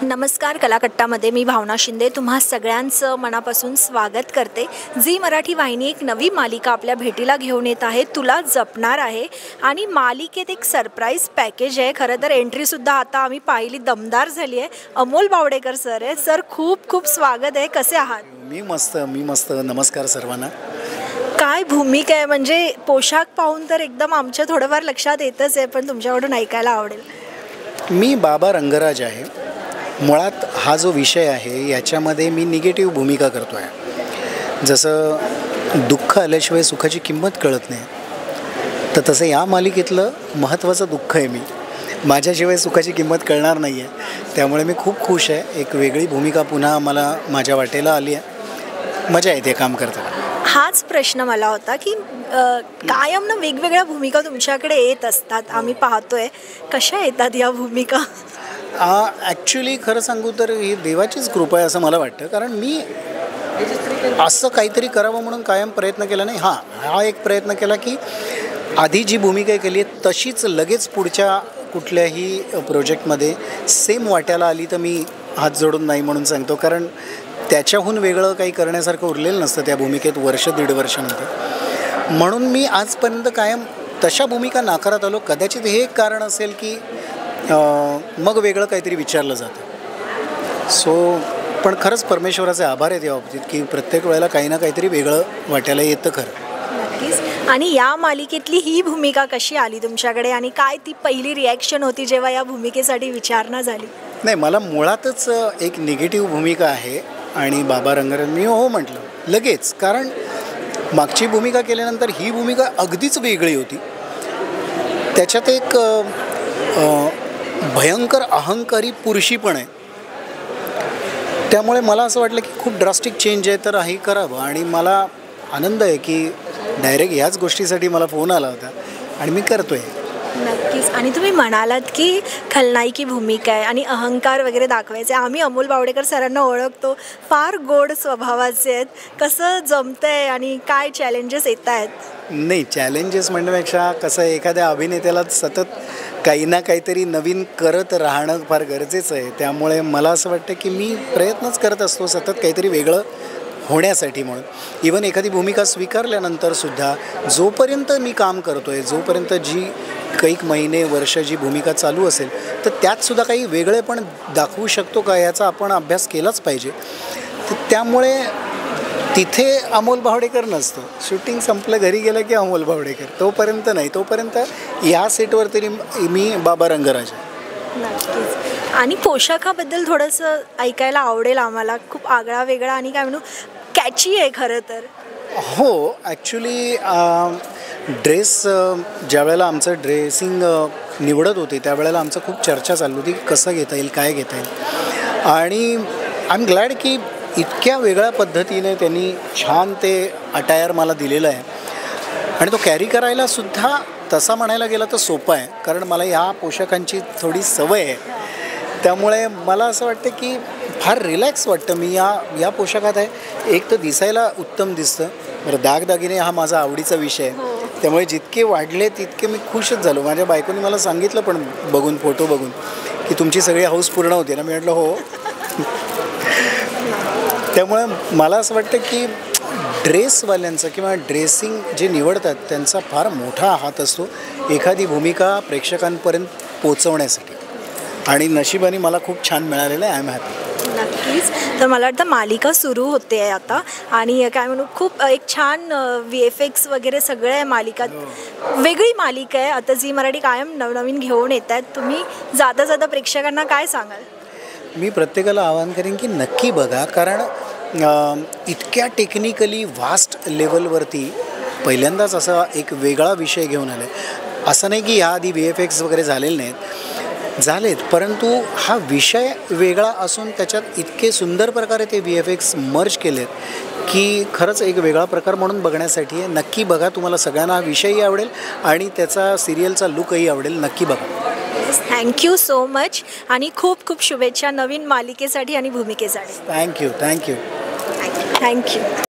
नमस्कार कलाकट्टामध्ये मी भावना शिंदे तुम्हा सगळ्यांचं मनापासून स्वागत करते। झी मराठी वाहिनी एक नवी मालिका आपल्या भेटीला घेऊन येत आहे, तुला जपणार आहे। आणि मालिकेत एक सरप्राईज पॅकेज आहे। खरं तर एंट्रीसुद्धा आता आम्ही पाहिली, दमदार झाली आहे। अमोल बावडेकर सर आहे। सर खूप खूप स्वागत आहे, कसे आहात? मी मस्त। नमस्कार सर्वांना। काय भूमिका आहे, म्हणजे पोशाख पाहून तर एकदम आमच्या थोडंफार लक्षात येतच आहे, पण तुमच्याकडून ऐकायला आवडेल। मी बाबा रंगराज आहे। मुळात हा जो विषय आहे याच्यामध्ये मी निगेटिव्ह भूमिका करतो आहे। जसं दुःख आल्याशिवाय सुखाची किंमत कळत नाही, तर तसं या मालिकेतलं महत्त्वाचं दुःख आहे। माझ्याशिवाय सुखाची किंमत कळणार नाही आहे, त्यामुळे मी खूप खुश आहे। एक वेगळी भूमिका पुन्हा मला माझ्या वाटेला आली आहे, मजा येते काम करताना। हाच प्रश्न मला होता की कायम ना वेगवेगळ्या भूमिका तुमच्याकडे येत असतात, आम्ही पाहतोय, कशा येतात या भूमिका? ॲक्च्युली खरं सांगू तर ही देवाचीच कृपा आहे असं मला वाटतं, कारण मी असं काहीतरी करावं म्हणून कायम प्रयत्न केला नाही। हा एक प्रयत्न केला की आधी जी भूमिका केली आहे तशीच लगेच पुढच्या कुठल्याही प्रोजेक्टमध्ये सेम वाट्याला आली तर मी हात जोडून नाही म्हणून सांगतो, कारण त्याच्याहून वेगळं काही करण्यासारखं उरलेलं नसतं त्या भूमिकेत वर्ष दीड वर्षानंतर। म्हणून मी आजपर्यंत कायम तशा भूमिका नाकारत आलो। कदाचित हे एक कारण असेल की मग वेगळं काहीतरी विचारलं जातं। पण खरंच परमेश्वराचे आभार आहेत या बाबतीत की प्रत्येक वेळेला काही ना काहीतरी वेगळं वाटायला येतं खरं। नक्कीच। आणि या मालिकेतली ही भूमिका कशी आली तुमच्याकडे, आणि काय ती पहिली रिॲक्शन होती जेव्हा या भूमिकेसाठी विचारणा झाली? नाही, मला मुळातच एक निगेटिव्ह भूमिका आहे आणि बाबा रंगराज मी हो म्हटलं लगेच, कारण मागची भूमिका केल्यानंतर ही भूमिका अगदीच वेगळी होती। त्याच्यात एक भयंकर अहंकारी पुरुषी पण आहे, त्यामुळे मला असं वाटलं की खूप ड्रास्टिक चेंज आहे, तर हे करावं। आणि मला आनंद आहे की डायरेक्ट याच गोष्टीसाठी मला फोन आला होता आणि मी करतोय। नक्कीच। आणि तुम्ही म्हणालात की खलनायकी भूमिका आहे आणि अहंकार वगैरे दाखवायचे। आम्ही अमोल बावडेकर सरांना ओळखतो, फार गोड स्वभावाचे आहेत, कसं जमतंय आणि काय चॅलेंजेस येत आहेत? नाही, चॅलेंजेस म्हणण्यापेक्षा कसं आहे, एखाद्या अभिनेत्याला सतत काही ना काहीतरी नवीन करत राहणं फार गरजेचं आहे। त्यामुळे मला असं वाटतं की मी प्रयत्नच करत असतो सतत काहीतरी वेगळं होण्यासाठी। म्हणून इवन एखादी भूमिका स्वीकारल्यानंतरसुद्धा जोपर्यंत मी काम करतो आहे, जोपर्यंत जी काही महिने वर्ष जी भूमिका चालू असेल, तर त्यातसुद्धा काही वेगळेपण दाखवू शकतो का याचा आपण अभ्यास केलाच पाहिजे। तर त्यामुळे तिथे अमोल बावडेकर नसतो, शूटिंग संपलं घरी गेलं की अमोल बावडेकर, तोपर्यंत नाही, तोपर्यंत या सेटवर तरी मी बाबा रंगराज आहे। नक्कीच। आणि पोशाखाबद्दल थोडंसं ऐकायला आवडेल आम्हाला, खूप आगळा वेगळा आणि काय म्हणू कॅची आहे खरं तर। हो, ॲक्च्युली ड्रेस ज्या वेळेला आमचं ड्रेसिंग निवडत होते त्यावेळेला आमचं खूप चर्चा चालू होती कसं घेता येईल, काय घेता येईल। आणि आय एम ग्लॅड की इतक्या वेगळ्या पद्धतीने त्यांनी छान ते अटायर मला दिलेलं आहे, आणि तो कॅरी करायलासुद्धा तसा म्हणायला गेला तर सोपा आहे, कारण मला ह्या पोशाखांची थोडी सवय आहे। त्यामुळे मला असं वाटतं की फार रिलॅक्स वाटतं मी या पोशाखात आहे। एक तर दिसायला उत्तम दिसतं, बरं दागदागिने हा माझा आवडीचा विषय आहे, त्यामुळे जितके वाढले तितके मी खुशच झालो। माझ्या बायकोनी मला सांगितलं पण बघून, फोटो बघून, की तुमची सगळी हौस पूर्ण होते ना? मी म्हटलं हो। त्यामुळे मला असं वाटतं की ड्रेसवाल्यांचं किंवा ड्रेसिंग जे निवडतात त्यांचा फार मोठा हात असतो एखादी भूमिका प्रेक्षकांपर्यंत पोचवण्यासाठी, आणि नशिबाने मला खूप छान मिळालेलं आहे। I am happy. नक्कीच। तर मला वाटतं मालिका सुरू होते आहे आता, आणि काय म्हणू खूप एक छान VFX वगैरे सगळं आहे मालिकात। वेगळी मालिका आहे, आता झी मराठी कायम नवनवीन घेऊन येत आहेत। तुम्ही जाता जाता प्रेक्षकांना काय सांगाल? मी प्रत्येकाला आवाहन करेन की नक्की बघा, कारण इतक्या टेक्निकली व्हास्ट लेवलवरती पहिल्यांदाच असा एक वेगळा विषय घेऊन आला आहे। असं नाही की याआधी VFX वगैरे झालेले नाहीत, झालेत, परंतु हा विषय वेगळा असून त्याच्यात इतके सुंदर प्रकारे ते VFX मर्ज केलेत की खरंच एक वेगळा प्रकार म्हणून बघण्यासाठी आहे। नक्की बघा, तुम्हाला सगळ्यांना हा विषयही आवडेल आणि त्याचा सिरियलचा लुकही आवडेल, नक्की बघा। थँक्यू सो मच, आणि खूप खूप शुभेच्छा नवीन मालिकेसाठी आणि भूमिकेसाठी। थँक्यू। थँक्यू।